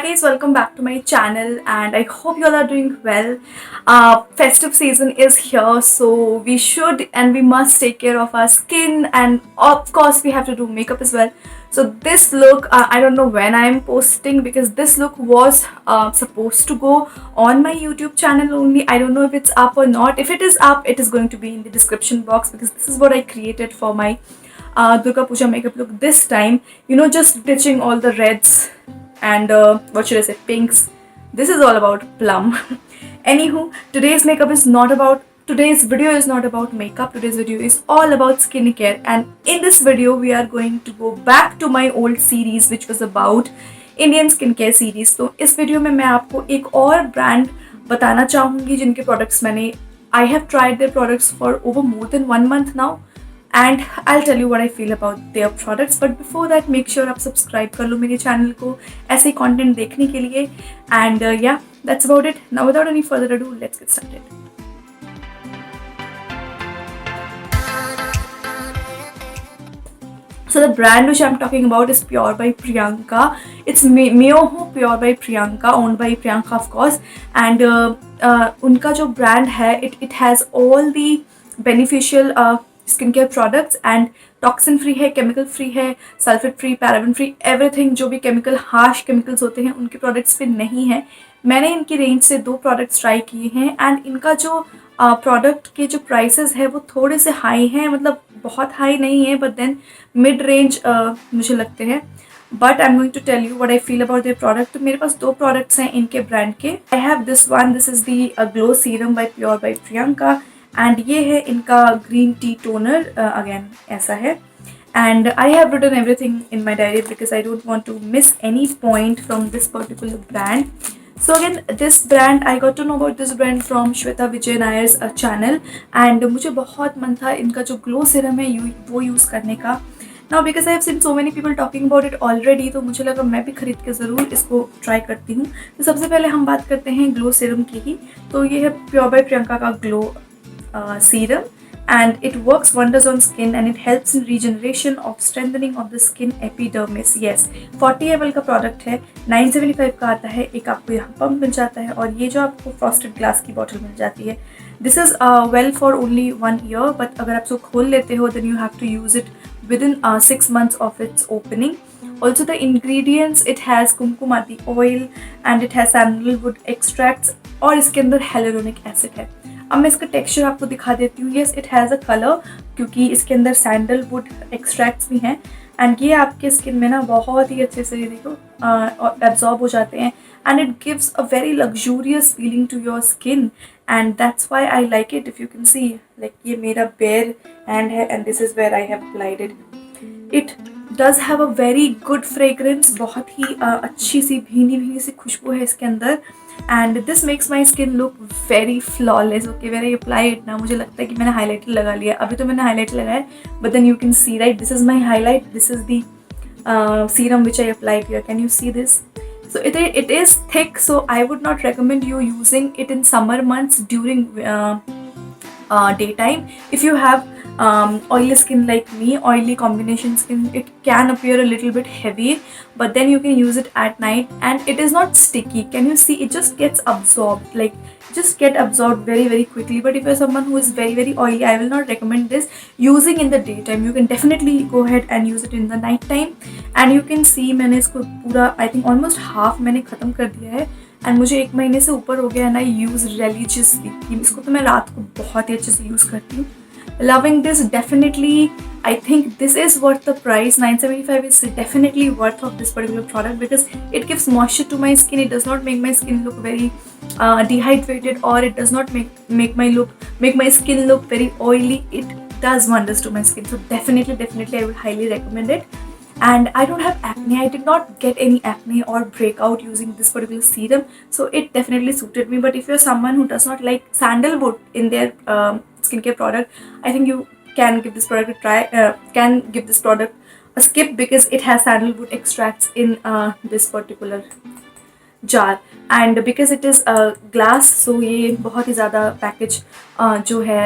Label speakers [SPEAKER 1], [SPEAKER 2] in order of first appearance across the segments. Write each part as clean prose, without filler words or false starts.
[SPEAKER 1] Guys, welcome back to my channel and I hope you all are doing well. Festive season is here, so we should and we must take care of our skin, and of course we have to do makeup as well. So this look, I don't know when I'm posting because this look was supposed to go on my YouTube channel only. I don't know if it's up or not. If it is up, it is going to be in the description box because this is what I created for my Durga Puja makeup look this time. Just ditching all the reds and what should I say, pinks. This is all about plum. Anywho, today's video is not about makeup. Today's video is all about skincare, and in this video we are going to go back to my old series which was about Indian skin care series. तो इस video में मैं आपको एक और brand बताना चाहूँगी जिनके प्रोडक्ट्स मैंने I have tried their products for over more than 1 month now, and I'll tell you what I feel about their products. But before that, make sure आप सब्सक्राइब कर लो मेरे चैनल को ऐसे ही कंटेंट देखने के लिए. And yeah, that's about it. Now without any further ado, let's get started. So the brand which I'm talking about is Pure by Priyanka. It's Mioho Pure by Priyanka, owned by Priyanka of course. And उनका जो brand है, it has all the beneficial skin care products and toxin free है, chemical free है, sulphate free, paraben free, everything. जो भी harsh chemicals होते हैं उनके प्रोडक्ट्स पे नहीं है. मैंने इनकी रेंज से 2 प्रोडक्ट्स ट्राई किए हैं एंड इनका जो प्रोडक्ट के जो प्राइसेस है वो थोड़े से हाई हैं, मतलब बहुत हाई नहीं है बट देन मिड रेंज मुझे लगते हैं. But I am going to tell you what I feel about their product. तो मेरे पास 2 प्रोडक्ट्स हैं इनके ब्रांड के. I have this one. This is the glow serum by pure by Priyanka and ये है इनका ग्रीन टी टोनर. अगेन ऐसा है. And I have written everything in my diary because I don't want to miss any point from this particular brand. So again, this brand, I got to know about this brand from Shweta Vijay Nayar's channel and मुझे बहुत मन था इनका जो glow serum है वो use करने का. Now because I have seen so many people talking about it already, तो मुझे लगा मैं भी खरीद के ज़रूर इसको ट्राई करती हूँ. तो सबसे पहले हम बात करते हैं ग्लो सीरम की ही. तो ये है प्योर बाय प्रियंका का glow serum, and it works wonders on skin and it helps in regeneration of strengthening of the skin epidermis. Yes, 40 ml का प्रोडक्ट है, 975 का आता है. एक आपको यहाँ पंप मिल जाता है और ये जो आपको फ्रॉस्टेड ग्लास की बॉटल मिल जाती है. This is well for only 1 year, but अगर आप इसको खोल लेते हो then you have to use it within 6 months of its opening. Also the ingredients, it has कुमकुमाती oil and it has sandalwood extracts और इसके अंदर hyaluronic acid है. अब मैं इसका टेक्सचर आपको दिखा देती हूँ. Yes, it has a colour क्योंकि इसके अंदर सैंडलवुड एक्सट्रैक्ट्स भी हैं एंड ये आपके स्किन में ना बहुत ही अच्छे से ये देखो एब्जॉर्ब हो जाते हैं and it gives a very luxurious feeling to your skin and that's why I like it. If you can see, like ये मेरा बेयर हैंड है and this is where I have applied it. It does have a very good fragrance. बहुत ही अच्छी सी भीनी भीनी सी खुशबू है इसके अंदर and this makes my skin look very flawless. Okay, where I apply it ना, मुझे लगता है कि मैंने हाईलाइटर लगा लिया. अभी तो मैंने हाईलाइटर लगाया है but then you can see right, this is my highlight. This is the serum which I applied here. Can you see this? So it is thick, so I would not recommend you using it in summer months during daytime. If you have oily skin like me, oily combination skin, it can appear a little bit heavy, but then you can use it at night and it is not sticky. Can you see? It just gets absorbed, like just get absorbed very very quickly. But if you're someone who is very very oily, I will not recommend this using in the daytime. You can definitely go ahead and use it in the night time. And you can see मैंने इसको पूरा I think almost half मैंने ख़त्म कर दिया है and मुझे 1 महीने से ऊपर हो गया एंड आई यूज़ रिलीजियसली. इसको तो मैं रात को बहुत ही अच्छे से यूज़ करती हूँ. Loving this, definitely. I think this is worth the price. 975 is definitely worth of this particular product because it gives moisture to my skin. It does not make my skin look very dehydrated, or it does not make my skin look very oily. It does wonders to my skin. So definitely I would highly recommend it. And I don't have acne. I did not get any acne or breakout using this particular serum, so it definitely suited me. But if you're someone who does not like sandalwood in their skincare product, I think you can give this product a try. Can give this product a skip because it has sandalwood extracts in this particular jar. And because it is glass, so ये बहुत ही ज़्यादा package जो है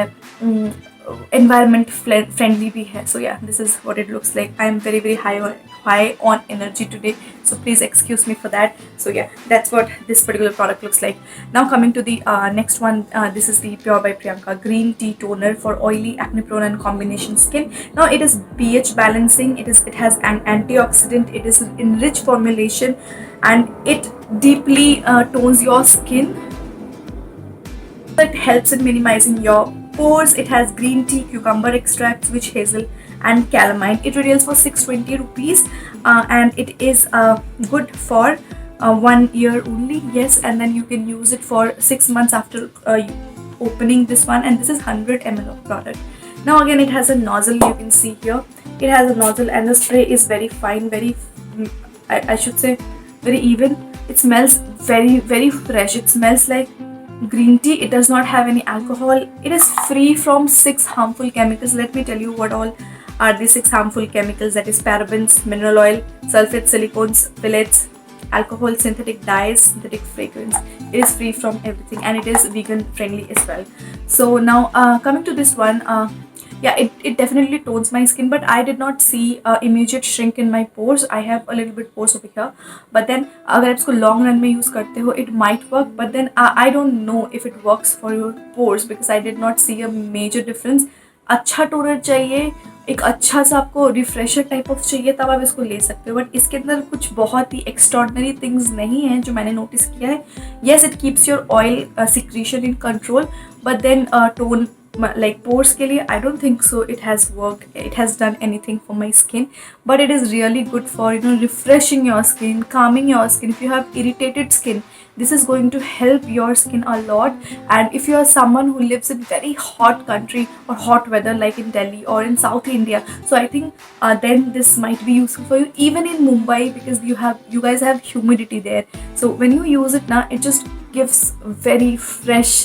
[SPEAKER 1] environment friendly bhi hai. So yeah, this is what it looks like. I am very high on energy today, so please excuse me for that. So yeah, that's what this particular product looks like. Now coming to the next one, this is the Pure by Priyanka green tea toner for oily, acne prone and combination skin. Now it is pH balancing, it has an antioxidant, it is in rich formulation, and it deeply tones your skin. It helps in minimizing your pores. It has green tea, cucumber extracts, witch hazel and calamine. It retails for 620 rupees, and it is good for 1 year only. Yes, and then you can use it for 6 months after opening this one, and this is 100 ml of product. Now again, it has a nozzle, you can see here. It has a nozzle and the spray is very fine, I should say very even. It smells very fresh. It smells like green tea. It does not have any alcohol. It is free from 6 harmful chemicals. Let me tell you what all are the 6 harmful chemicals. That is parabens, mineral oil, sulfates, silicones, phthalates, alcohol, synthetic dyes, synthetic fragrance. It is free from everything, and it is vegan friendly as well. So now coming to this one, yeah, it definitely tones my skin, but I did not see immediate shrink in my pores. I have a little bit pores over here, but then अगर आप इसको long run में use करते हो, it might work, but then I don't know if it works for your pores because I did not see a major difference. अच्छा toner चाहिए, एक अच्छा सा आपको रिफ्रेशर टाइप ऑफ चाहिए, तब आप इसको ले सकते हो, बट इसके अंदर कुछ बहुत ही एक्स्ट्रॉर्डनरी थिंग्स नहीं है जो मैंने नोटिस किया है. Yes, it keeps your oil secretion in control, but then tone like pores के लिए I don't think so it has worked, it has done anything for my skin, but it is really good for refreshing your skin, calming your skin. If you have irritated skin, this is going to help your skin a lot. And if you are someone who lives in very hot country or hot weather like in Delhi or in South India, so I think then this might be useful for you, even in Mumbai, because you guys have humidity there. So when you use it now, it just gives very fresh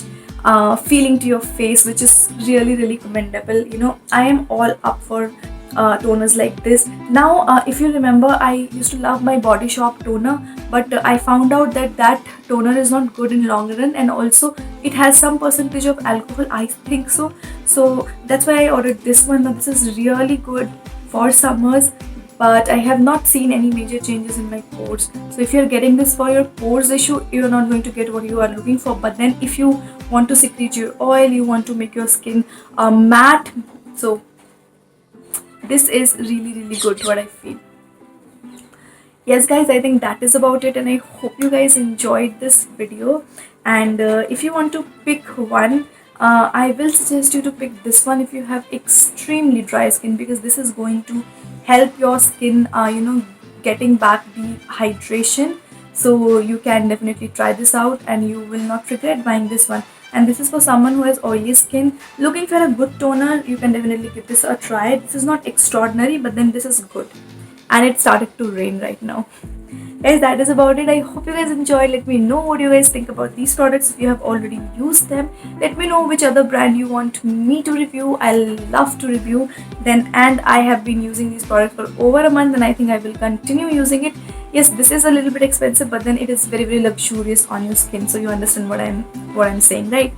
[SPEAKER 1] feeling to your face, which is really commendable. I am all up for toners like this. Now if you remember, I used to love my Body Shop toner, but I found out that toner is not good in long run, and also it has some percentage of alcohol, I think so that's why I ordered this one. Now this is really good for summers, but I have not seen any major changes in my pores. So if you're getting this for your pores issue, you're not going to get what you are looking for. But then if you want to secrete your oil, you want to make your skin matte, so this is really good, what I feel. Yes guys, I think that is about it, and I hope you guys enjoyed this video. And if you want to pick one, I will suggest you to pick this one if you have extremely dry skin, because this is going to help your skin getting back the hydration. So you can definitely try this out and you will not regret buying this one. And this is for someone who has oily skin, looking for a good toner. You can definitely give this a try. This is not extraordinary, but then this is good. And it started to rain right now. Guys, that is about it. I hope you guys enjoyed. Let me know what you guys think about these products. If you have already used them, let me know which other brand you want me to review. I'll love to review then. And I have been using these products for over a month, and I think I will continue using it. Yes, this is a little bit expensive, but then it is very luxurious on your skin, so you understand what I'm saying, right?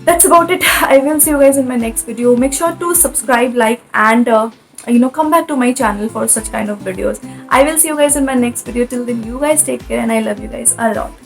[SPEAKER 1] That's about it. I will see you guys in my next video. Make sure to subscribe, like, and come back to my channel for such kind of videos. I will see you guys in my next video. Till then, you guys take care, and I love you guys a lot.